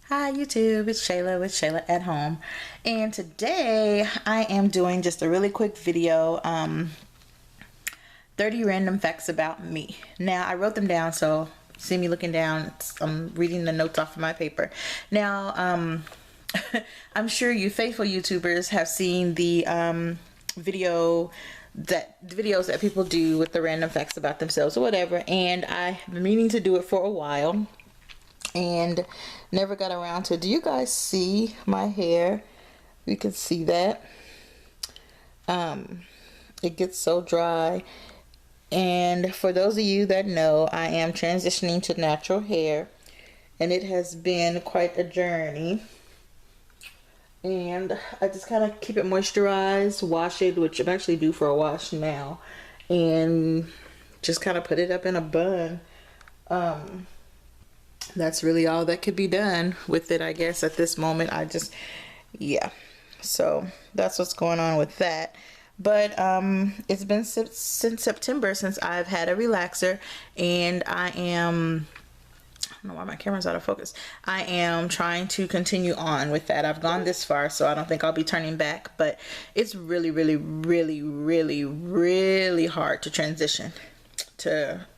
Hi YouTube, it's Shayla with Shayla at Home, and today I am doing just a really quick video, 30 random facts about me. Now I wrote them down, so see me looking down, I'm reading the notes off of my paper. Now I'm sure you faithful YouTubers have seen the videos that people do with the random facts about themselves or whatever, and I've been meaning to do it for a while and never got around to. Do you guys see my hair? You can see that it gets so dry. And for those of you that know, I am transitioning to natural hair, and it has been quite a journey. And I just kind of keep it moisturized, wash it, which I'm actually due for a wash now, and just kind of put it up in a bun. That's really all that could be done with it, I guess, at this moment. Yeah, so that's what's going on with that. But it's been since September since I've had a relaxer, and I don't know why my camera's out of focus. I am trying to continue on with that. I've gone this far, so I don't think I'll be turning back, but it's really, really, really, really, really hard to transition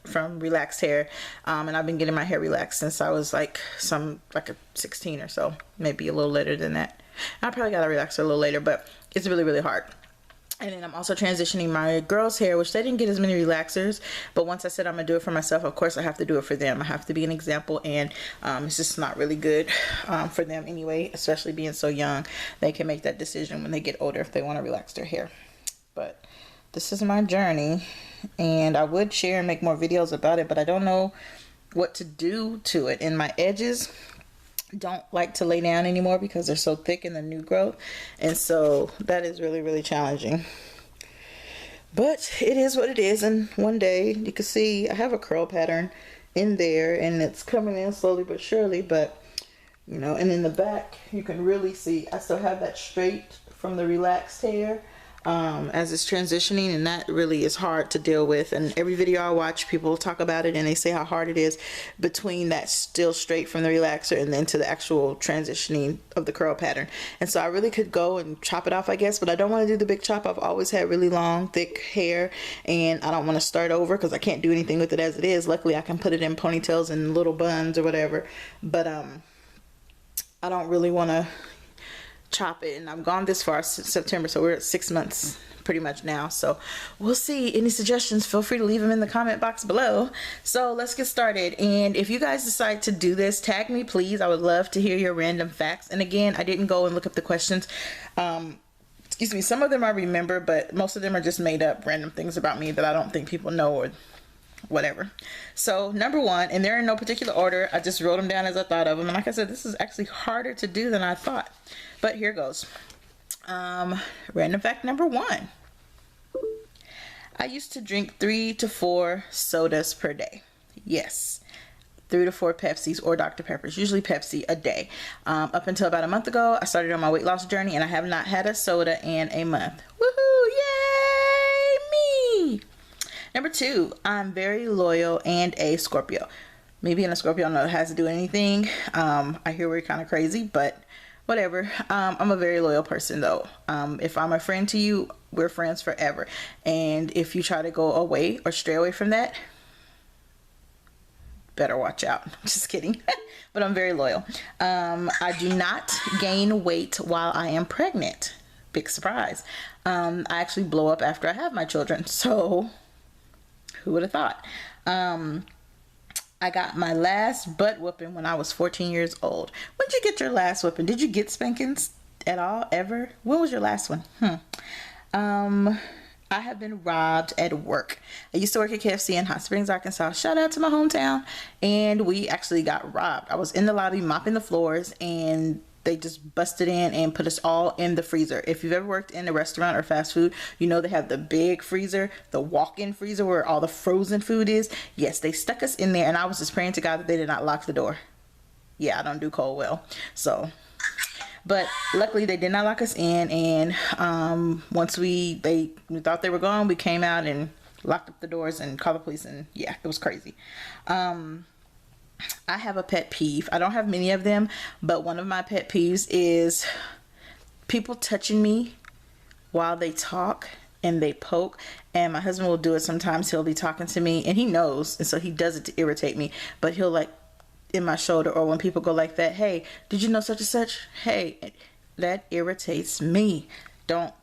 from relaxed hair, and I've been getting my hair relaxed since I was like a 16 or so, maybe a little later than that. I probably got a relaxer a little later, but it's really, really hard. And then I'm also transitioning my girls' hair, which they didn't get as many relaxers, but once I said I'm gonna do it for myself, of course I have to do it for them. I have to be an example, and it's just not really good for them anyway, especially being so young. They can make that decision when they get older if they want to relax their hair. But this is my journey, and I would share and make more videos about it, but I don't know what to do to it. And my edges don't like to lay down anymore because they're so thick in the new growth, and so that is really, really challenging. But it is what it is, and one day you can see I have a curl pattern in there, and it's coming in slowly but surely. But you know, and in the back you can really see I still have that straight from the relaxed hair as it's transitioning, and that really is hard to deal with. And every video I watch, people talk about it and they say how hard it is between that still straight from the relaxer and then to the actual transitioning of the curl pattern. And so I really could go and chop it off, I guess, but I don't want to do the big chop. I've always had really long, thick hair, and I don't want to start over because I can't do anything with it as it is. Luckily I can put it in ponytails and little buns or whatever, but I don't really want to chop it, and I've gone this far since September, so we're at 6 months pretty much now. So we'll see. Any suggestions, feel free to leave them in the comment box below. So let's get started, and if you guys decide to do this, tag me please. I would love to hear your random facts. And again, I didn't go and look up the questions, excuse me, some of them I remember, but most of them are just made up random things about me that I don't think people know or whatever. So number one, and they're in no particular order, I just wrote them down as I thought of them, and like I said, this is actually harder to do than I thought, but here goes. Random fact number one: I used to drink 3 to 4 sodas per day. Yes, 3 to 4 Pepsis or Dr. Peppers, usually Pepsi, a day. Up until about a month ago, I started on my weight loss journey, and I have not had a soda in a month. Woohoo! Yay me! Number two, I'm very loyal and a Scorpio. Me being a Scorpio, I don't know it has to do with anything. I hear we're kind of crazy, but whatever. I'm a very loyal person though. If I'm a friend to you, we're friends forever. And if you try to go away or stray away from that, better watch out. Just kidding. But I'm very loyal. I do not gain weight while I am pregnant. Big surprise. I actually blow up after I have my children. So who would have thought? I got my last butt whooping when I was 14 years old. When did you get your last whooping? Did you get spankings at all, ever? When was your last one? I have been robbed at work. I used to work at KFC in Hot Springs, Arkansas. Shout out to my hometown. And we actually got robbed. I was in the lobby mopping the floors, and they just busted in and put us all in the freezer. If you've ever worked in a restaurant or fast food, you know they have the big freezer, the walk-in freezer where all the frozen food is. Yes, they stuck us in there, and I was just praying to God that they did not lock the door. Yeah, I don't do cold well. So, but luckily they did not lock us in, and once we thought they were gone, we came out and locked up the doors and called the police, and yeah, it was crazy. I have a pet peeve. I don't have many of them, but one of my pet peeves is people touching me while they talk and they poke. And my husband will do it sometimes. He'll be talking to me and he knows, and so he does it to irritate me, but he'll like in my shoulder, or when people go like that, hey, did you know such and such? Hey, that irritates me. Don't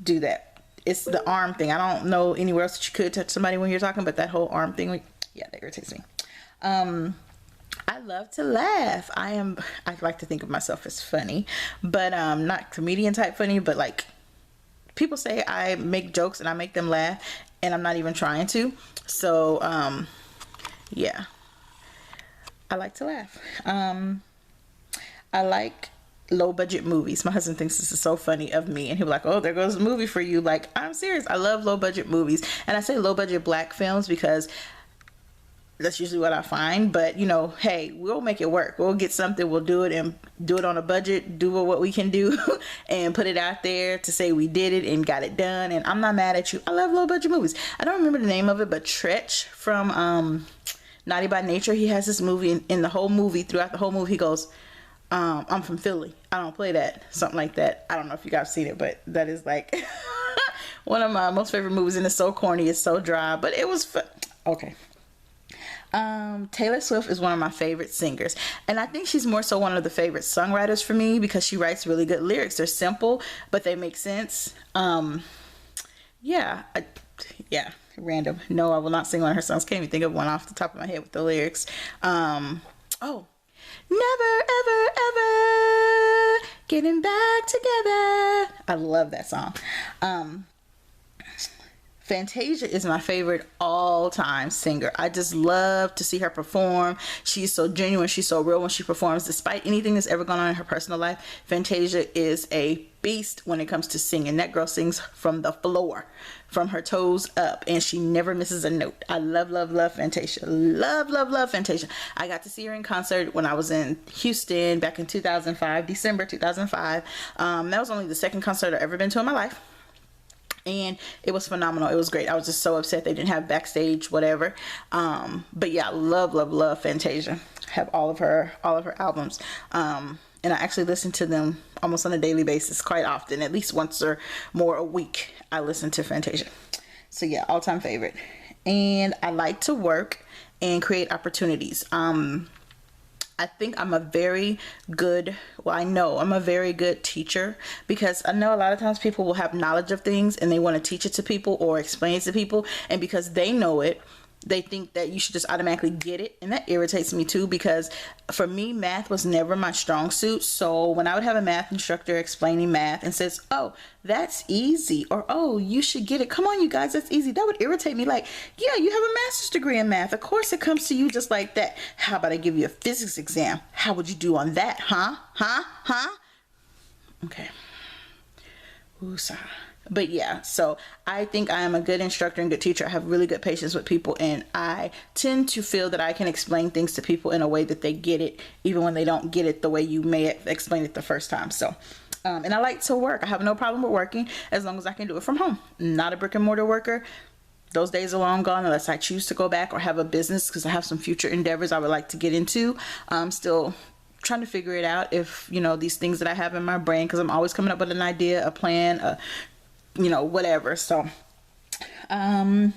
do that. It's the arm thing. I don't know anywhere else that you could touch somebody when you're talking, but that whole arm thing, yeah, that irritates me. I love to laugh. I like to think of myself as funny, but not comedian type funny, but like people say I make jokes and I make them laugh and I'm not even trying to. So yeah, I like to laugh. I like low budget movies. My husband thinks this is so funny of me, and he'll be like, oh, there goes a movie for you. Like, I'm serious. I love low budget movies, and I say low budget black films because that's usually what I find. But you know, hey, we'll make it work. We'll get something, we'll do it, and do it on a budget, do what we can do and put it out there to say we did it and got it done. And I'm not mad at you. I love low budget movies. I don't remember the name of it, but Tretch from Naughty by Nature, he has this movie, in the whole movie, throughout the whole movie, he goes, I'm from Philly, I don't play that, something like that. I don't know if you guys seen it, but that is like one of my most favorite movies, and it's so corny, it's so dry, but it was fun. Okay. Taylor Swift is one of my favorite singers, and I think she's more so one of the favorite songwriters for me because she writes really good lyrics. They're simple, but they make sense. Yeah, random. No, I will not sing one of her songs. Can't even think of one off the top of my head with the lyrics. Oh, never, ever, ever getting back together. I love that song. Fantasia is my favorite all-time singer. I just love to see her perform. She's so genuine. She's so real when she performs. Despite anything that's ever gone on in her personal life, Fantasia is a beast when it comes to singing. That girl sings from the floor, from her toes up, and she never misses a note. I love, love, love Fantasia. Love, love, love Fantasia. I got to see her in concert when I was in Houston back in 2005, December 2005. That was only the second concert I've ever been to in my life. And it was phenomenal. It was great. I was just so upset they didn't have backstage, whatever. But yeah, love, love, love Fantasia. Have all of her albums. And I actually listen to them almost on a daily basis, quite often, at least once or more a week. I listen to Fantasia. So yeah, all-time favorite. And I like to work and create opportunities. I think I'm a very good, I know I'm a very good teacher, because I know a lot of times people will have knowledge of things and they want to teach it to people or explain it to people, and because they know it, they think that you should just automatically get it, and that irritates me too, because for me, math was never my strong suit. So when I would have a math instructor explaining math and says, oh, that's easy, or oh, you should get it, come on you guys, that's easy, that would irritate me. Like, yeah, you have a master's degree in math, of course it comes to you just like that. How about I give you a physics exam? How would you do on that? Huh? Okay. Woosah. But yeah, so I think I am a good instructor and good teacher. I have really good patience with people, and I tend to feel that I can explain things to people in a way that they get it, even when they don't get it the way you may have explained it the first time. So, and I like to work. I have no problem with working as long as I can do it from home. I'm not a brick and mortar worker. Those days are long gone unless I choose to go back or have a business, because I have some future endeavors I would like to get into. I'm still trying to figure it out, if, you know, these things that I have in my brain, because I'm always coming up with an idea, a plan, whatever. So I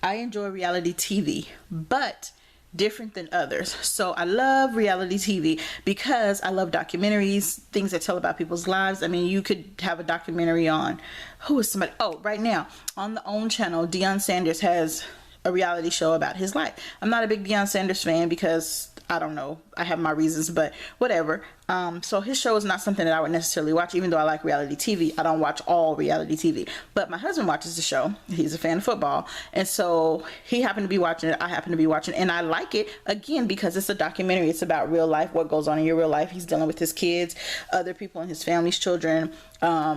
enjoy reality TV, but different than others. So I love reality TV because I love documentaries, things that tell about people's lives. I mean, you could have a documentary on who is somebody. Oh, right now on the OWN channel, Deion Sanders has a reality show about his life. I'm not a big Deion Sanders fan because I don't know, I have my reasons, but whatever. So his show is not something that I would necessarily watch, even though I like reality TV. I don't watch all reality TV, but my husband watches the show. He's a fan of football, and so he happened to be watching it. I happen to be watching it, and I like it, again, because it's a documentary. It's about real life, what goes on in your real life. He's dealing with his kids, other people in his family's children,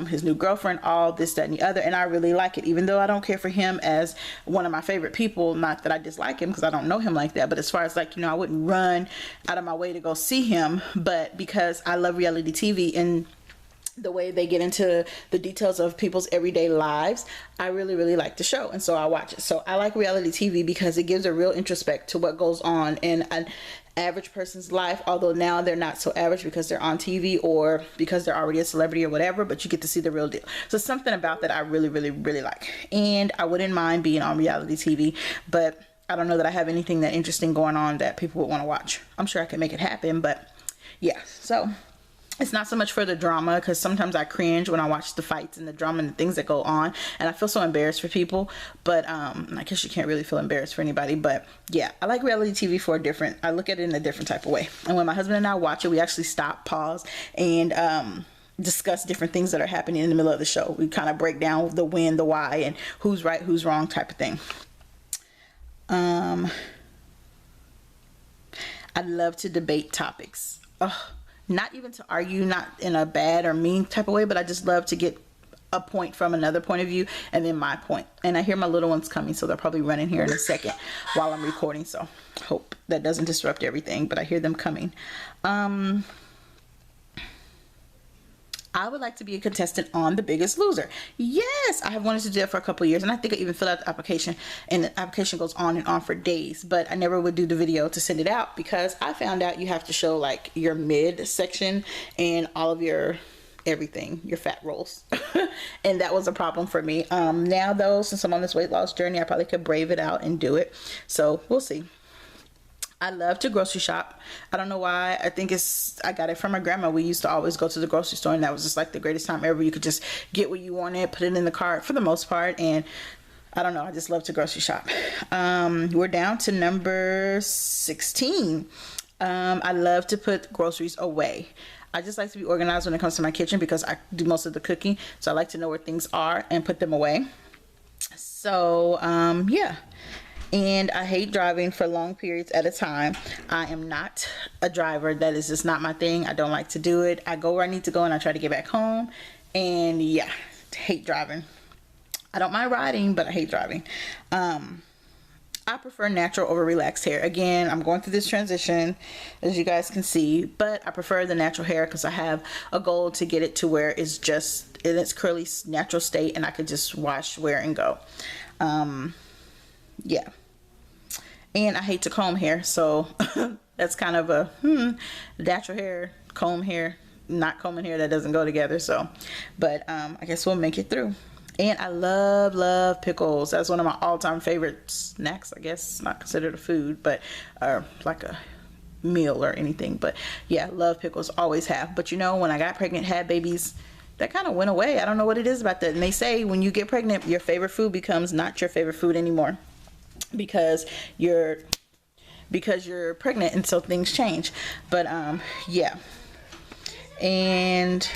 his new girlfriend, all this, that, and the other, and I really like it, even though I don't care for him as one of my favorite people. Not that I dislike him, because I don't know him like that, but as far as like, I wouldn't run out of my way to go see him, but because I love reality TV, and the way they get into the details of people's everyday lives. I really, really like the show, and so I watch it. So I like reality TV because it gives a real introspect to what goes on in an average person's life, although now they're not so average because they're on TV or because they're already a celebrity or whatever, but you get to see the real deal. So something about that I really, really, really like, and I wouldn't mind being on reality TV, but I don't know that I have anything that interesting going on that people would want to watch. I'm sure I can make it happen, but yeah. So it's not so much for the drama, because sometimes I cringe when I watch the fights and the drama and the things that go on, and I feel so embarrassed for people. But I guess you can't really feel embarrassed for anybody. But yeah, I like reality TV for I look at it in a different type of way. And when my husband and I watch it, we actually stop, pause, and discuss different things that are happening in the middle of the show. We kind of break down the when, the why, and who's right, who's wrong type of thing. I love to debate topics. Not even to argue, not in a bad or mean type of way, but I just love to get a point from another point of view and then my point. And I hear my little ones coming, so they'll probably run in here in a second while I'm recording, so hope that doesn't disrupt everything, but I hear them coming. I would like to be a contestant on The Biggest Loser. Yes, I have wanted to do it for a couple of years, and I think I even filled out the application, and the application goes on and on for days, but I never would do the video to send it out because I found out you have to show like your mid section and all of your everything, your fat rolls. And that was a problem for me. Now though, since I'm on this weight loss journey, I probably could brave it out and do it, so we'll see. I love to grocery shop. I don't know why. I think I got it from my grandma. We used to always go to the grocery store, and that was just like the greatest time ever. You could just get what you wanted, put it in the cart for the most part, and I don't know, I just love to grocery shop. We're down to number 16. I love to put groceries away. I just like to be organized when it comes to my kitchen because I do most of the cooking, so I like to know where things are and put them away. So yeah. And I hate driving for long periods at a time. I am not a driver. That is just not my thing. I don't like to do it. I go where I need to go and I try to get back home. And yeah, hate driving. I don't mind riding, but I hate driving. I prefer natural over relaxed hair. Again, I'm going through this transition, as you guys can see, but I prefer the natural hair because I have a goal to get it to where it's just in its curly natural state and I could just wash, wear, and go. Yeah, and I hate to comb hair, so that's kind of a natural hair, comb hair, not combing hair, that doesn't go together. So but I guess we'll make it through. And I love pickles. That's one of my all-time favorite snacks. I guess not considered a food, but like a meal or anything. But yeah, love pickles, always have. But you know, when I got pregnant, had babies, that kind of went away. I don't know what it is about that. And they say when you get pregnant, your favorite food becomes not your favorite food anymore because you're pregnant, and so things change. But yeah. And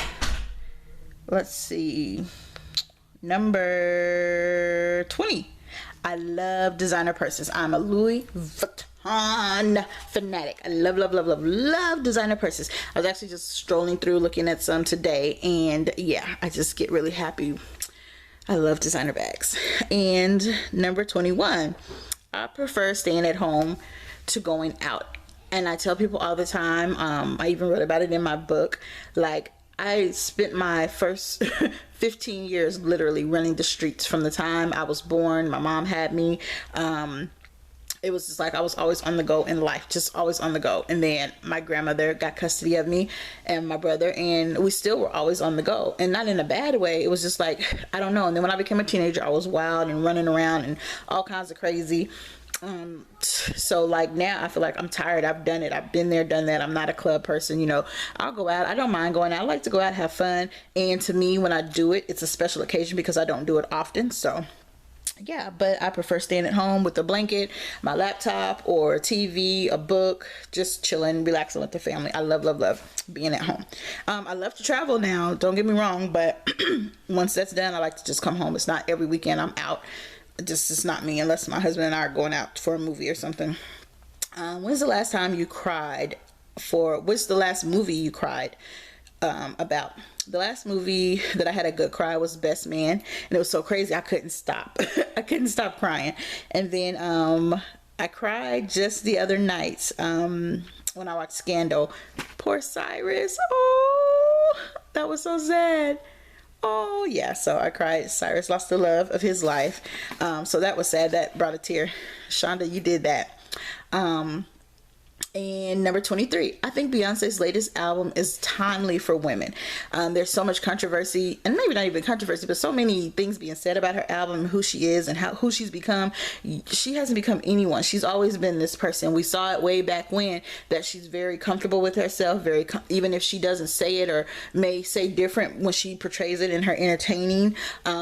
let's see, number 20. I love designer purses. I'm a Louis Vuitton fanatic. I love designer purses. I was actually just strolling through looking at some today, and yeah, I just get really happy. I love designer bags. And number 21, I prefer staying at home to going out. And I tell people all the time, I even wrote about it in my book, like I spent my first 15 years literally running the streets from the time I was born. My mom had me. It was just like I was always on the go in life, just always on the go. And then my grandmother got custody of me and my brother, and we still were always on the go, and not in a bad way. It was just like, I don't know. And then when I became a teenager, I was wild and running around and all kinds of crazy. So like now I feel like I'm tired. I've done it. I've been there, done that. I'm not a club person, you know. I'll go out. I don't mind going out. I like to go out, have fun. And to me, when I do it, it's a special occasion because I don't do it often. So yeah, but I prefer staying at home with a blanket, my laptop, or a TV, a book, just chilling, relaxing with the family. I love being at home. I love to travel now, don't get me wrong, but once that's done, I like to just come home. It's not every weekend I'm out. It's not me, unless my husband and I are going out for a movie or something. When's the last time you cried what's the last movie you cried about? The last movie that I had a good cry was Best Man, and it was so crazy I couldn't stop. I couldn't stop crying. And then I cried just the other night when I watched Scandal. Poor Cyrus. Oh, that was so sad. Oh yeah, so I cried. Cyrus lost the love of his life. So that was sad. That brought a tear. Shonda, you did that. And number 23, I think Beyonce's latest album is timely for women. There's so much controversy, and maybe not even controversy, but so many things being said about her album, who she is and who she's become. She hasn't become anyone. She's always been this person. We saw it way back when, that she's very comfortable with herself, even if she doesn't say it or may say different when she portrays it in her entertaining.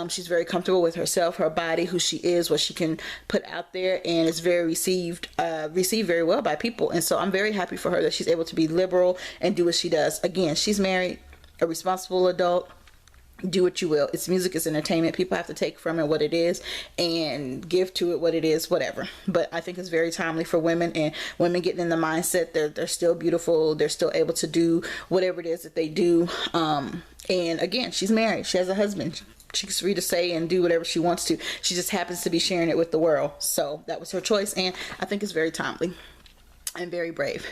She's very comfortable with herself, her body, who she is, what she can put out there, and it's very received very well by people. And so I'm very happy for her that she's able to be liberal and do what she does. Again, she's married, a responsible adult. Do what you will. It's music, it's entertainment. People have to take from it what it is and give to it what it is, whatever. But I think it's very timely for women, and women getting in the mindset they're still beautiful, they're still able to do whatever it is that they do. And again, she's married, she has a husband. She's free to say and do whatever she wants to. She just happens to be sharing it with the world. So that was her choice, and I think it's very timely and very brave.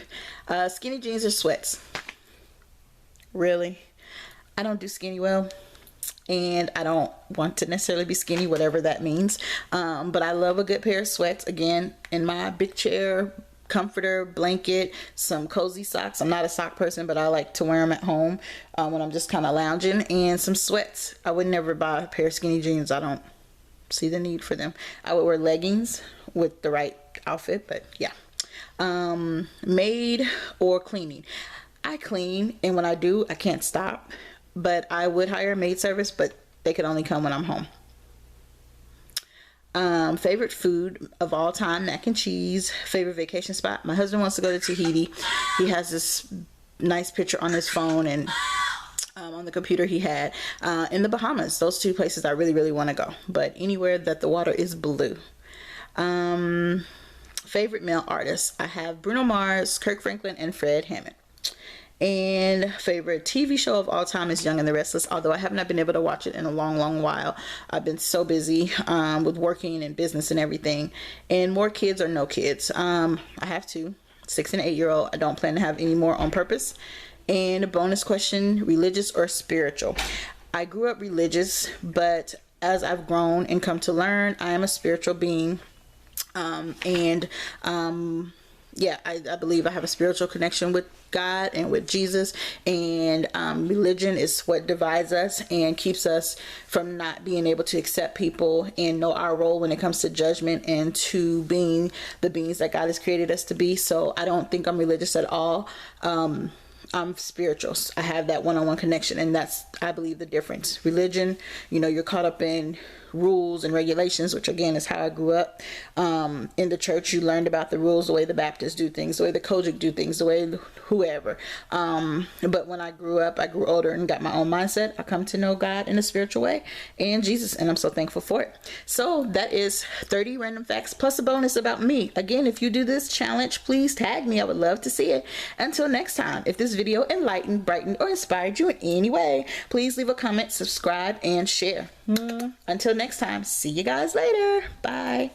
Skinny jeans or sweats? Really? I don't do skinny well, and I don't want to necessarily be skinny, whatever that means. But I love a good pair of sweats. Again, in my big chair, comforter, blanket, some cozy socks. I'm not a sock person, but I like to wear them at home when I'm just kind of lounging, and some sweats. I would never buy a pair of skinny jeans. I don't see the need for them. I would wear leggings with the right outfit, but yeah. Maid or cleaning? I clean, and when I do, I can't stop. But I would hire a maid service, but they could only come when I'm home. Favorite food of all time, mac and cheese. Favorite vacation spot? My husband wants to go to Tahiti. He has this nice picture on his phone and on the computer he had in the Bahamas. Those two places I really, really want to go. But anywhere that the water is blue. Favorite male artists? I have Bruno Mars, Kirk Franklin, and Fred Hammond. And favorite TV show of all time is Young and the Restless, although I have not been able to watch it in a long while. I've been so busy with working and business and everything. And more kids or no kids? I have two, 6 and 8-year-old. I don't plan to have any more on purpose. And a bonus question, religious or spiritual? I grew up religious, but as I've grown and come to learn, I am a spiritual being. Yeah, I believe I have a spiritual connection with God and with Jesus, and religion is what divides us and keeps us from not being able to accept people and know our role when it comes to judgment and to being the beings that God has created us to be. So I don't think I'm religious at all. I'm spiritual. I have that one-on-one connection, and that's, I believe, the difference. Religion, you're caught up in rules and regulations, which again is how I grew up. In the church, you learned about the rules, the way the Baptists do things, the way the Kojic do things, the way whoever. But when I grew up, I grew older and got my own mindset. I come to know God in a spiritual way and Jesus, and I'm so thankful for it. So that is 30 random facts plus a bonus about me. Again, if you do this challenge, please tag me. I would love to see it. Until next time, if this video enlightened, brightened, or inspired you in any way, please leave a comment, subscribe, and share. Until next time, see you guys later. Bye.